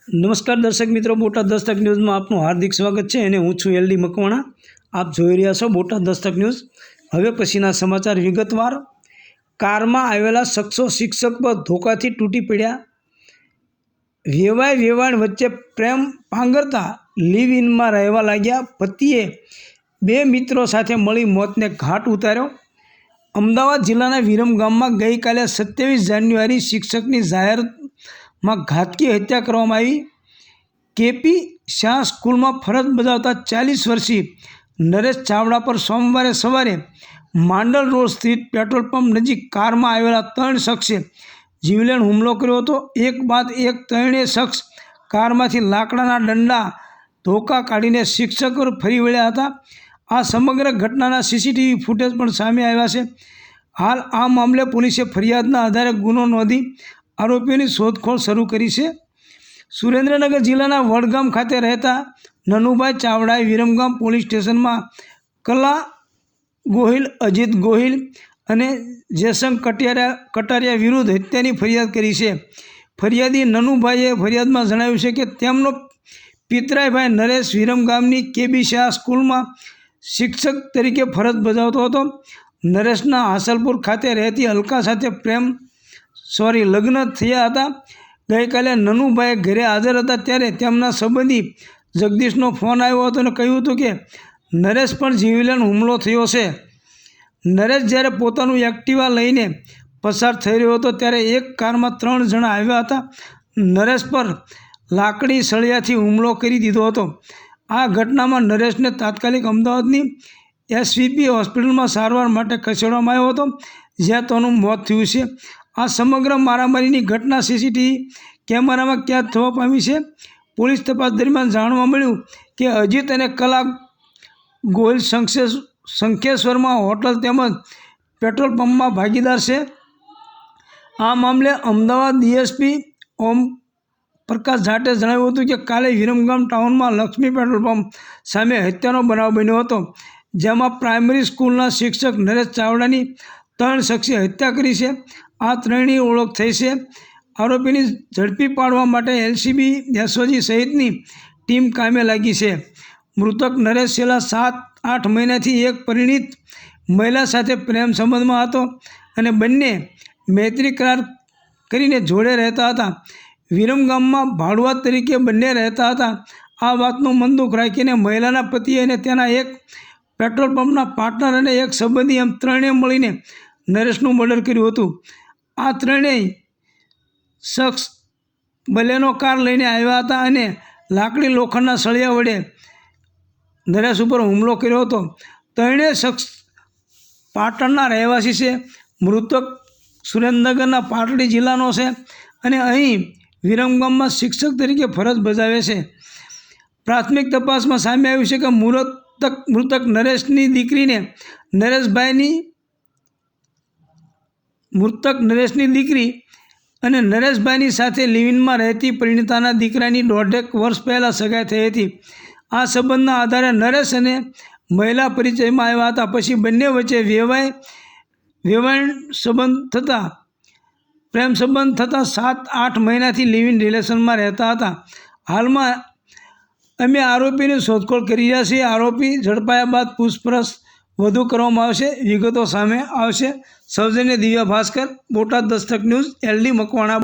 નમસ્કાર દર્શક મિત્રો, બોટાદ દસ્તક ન્યૂઝમાં આપનું હાર્દિક સ્વાગત છે અને હું છું એલડી મકવાણા। આપ જોઈ રહ્યા છો બોટાદ દસ્તક ન્યૂઝ। હવે પછીના સમાચાર વિગતવાર। કારમાં આવેલા શખ્સો શિક્ષક પર ધોકાથી તૂટી પડ્યા। વેવાણ વચ્ચે પ્રેમ પાંગરતા લીવ ઇનમાં રહેવા લાગ્યા। પતિએ બે મિત્રો સાથે મળી મોતને ઘાટ ઉતાર્યો। અમદાવાદ જિલ્લાના વિરમગામમાં ગઈકાલે 27 જાન્યુઆરી શિક્ષકની જાહેરમાં ઘાતકી હત્યા કરવામાં આવી। કેપી શાહ સ્કૂલમાં ફરજ બજાવતા 40 વર્ષીય નરેશ ચાવડા પર સોમવારે સવારે માંડલ રોડ સ્થિત પેટ્રોલ પંપ નજીક કારમાં આવેલા 3 શખ્સે જીવલેણ હુમલો કર્યો હતો। એક બાદ એક ત્રણેય શખ્સ કારમાંથી લાકડાના દંડા ધોકા કાઢીને શિક્ષક પર ફરી વળ્યા હતા। આ સમગ્ર ઘટનાના સીસીટીવી ફૂટેજ પણ સામે આવ્યા છે। હાલ આ મામલે પોલીસે ફરિયાદના આધારે ગુનો નોંધી આરોપીઓની શોધખોળ શરૂ કરી છે। સુરેન્દ્રનગર જિલ્લાના વડગામ ખાતે રહેતા નનુભાઈ ચાવડાએ વિરમગામ પોલીસ સ્ટેશનમાં કલા ગોહિલ, અજીત ગોહિલ અને જયશંક કટારિયા વિરુદ્ધ હત્યાની ફરિયાદ કરી છે। ફરિયાદી નનુભાઈએ ફરિયાદમાં જણાવ્યું છે કે તેમનો પિતરાઈ ભાઈ નરેશ વિરમગામની કેબી શાહ સ્કૂલમાં શિક્ષક તરીકે ફરજ બજાવતો હતો। નરેશના હાસલપુર ખાતે રહેતી અલકા સાથે લગ્ન થયા હતા। ગઈકાલે નનુભાઈ ઘરે હાજર હતા ત્યારે તેમના સંબંધી જગદીશનો ફોન આવ્યો હતો અને કહ્યું હતું કે નરેશ પણ જીવલેણ હુમલો થયો છે। નરેશ જ્યારે પોતાનું એક્ટિવા લઈને પસાર થઈ રહ્યો હતો ત્યારે એક કારમાં 3 જણા આવ્યા હતા। નરેશ પર લાકડી સળિયાથી હુમલો કરી દીધો હતો। આ ઘટનામાં નરેશને તાત્કાલિક અમદાવાદની એસવીપી હોસ્પિટલમાં સારવાર માટે ખસેડવામાં આવ્યો હતો, જ્યાં તેનું મોત થયું છે। આ સમગ્ર મારામારીની ઘટના સીસીટીવી કેમેરામાં કેદ થવા પામી છે। પોલીસ તપાસ દરમિયાન જાણવા મળ્યું કે અજીત અને કલા ગોહિલ શંખેશ્વરમાં હોટલ તેમજ પેટ્રોલ પંપમાં ભાગીદાર છે। આ મામલે અમદાવાદ ડીએસપી ઓમ પ્રકાશ જાટે જણાવ્યું હતું કે કાલે વિરમગામ ટાઉનમાં લક્ષ્મી પેટ્રોલ પંપ સામે હત્યાનો બનાવ બન્યો હતો, જેમાં પ્રાઇમરી સ્કૂલના શિક્ષક નરેશ ચાવડાની 3 શખ્સે હત્યા કરી છે। આ ત્રણેયની ઓળખ થઈ છે। આરોપીને ઝડપી પાડવા માટે એલસીબી, એસઓજી સહિતની ટીમ કામે લાગી છે। મૃતક નરેશ છેલ્લા 7-8 મહિનાથી એક પરિણીત મહિલા સાથે પ્રેમ સંબંધમાં હતો અને બંને મૈત્રી કરાર કરીને જોડે રહેતા હતા। વિરમગામમાં ભાડુઆત તરીકે બંને રહેતા હતા। આ વાતનું મન દુઃખ રાખીને મહિલાના પતિએ અને તેના એક પેટ્રોલ પંપના પાર્ટનર અને એક સંબંધી એમ ત્રણેય મળીને નરેશનું મર્ડર કર્યું હતું। આ ત્રણેય શખ્સ બલેનો કાર લઈને આવ્યા હતા અને લાકડી લોખંડના સળિયા વડે નરેશ ઉપર હુમલો કર્યો હતો। ત્રણેય શખ્સ પાટણના રહેવાસી છે। મૃતક સુરેન્દ્રનગરના પાટડી જિલ્લાનો છે અને અહીં વિરમગામમાં શિક્ષક તરીકે ફરજ બજાવે છે। પ્રાથમિક તપાસમાં સામે આવ્યું છે કે મૃતક નરેશની દીકરી અને નરેશભાઈની સાથે લિવિનમાં રહેતી પરિણીતાના દીકરાની 1.5 વર્ષ પહેલાં સગાઈ થઈ હતી। આ સંબંધના આધારે નરેશ અને મહિલા પરિચયમાં આવ્યા હતા। પછી બંને વચ્ચે પ્રેમ સંબંધ થતાં 7-8 મહિનાથી લિવિન રિલેશનમાં રહેતા હતા। હાલમાં અમે આરોપીની શોધખોળ કરી રહ્યા છીએ। આરોપી ઝડપાયા બાદ પૂછપરછ વધુ કરવામાં આવશે, વિગતો સામે આવશે। સૌજન્ય દિવ્યા ભાસ્કર, બોટાદ દસ્તક ન્યૂઝ, એલડી મકવાણા।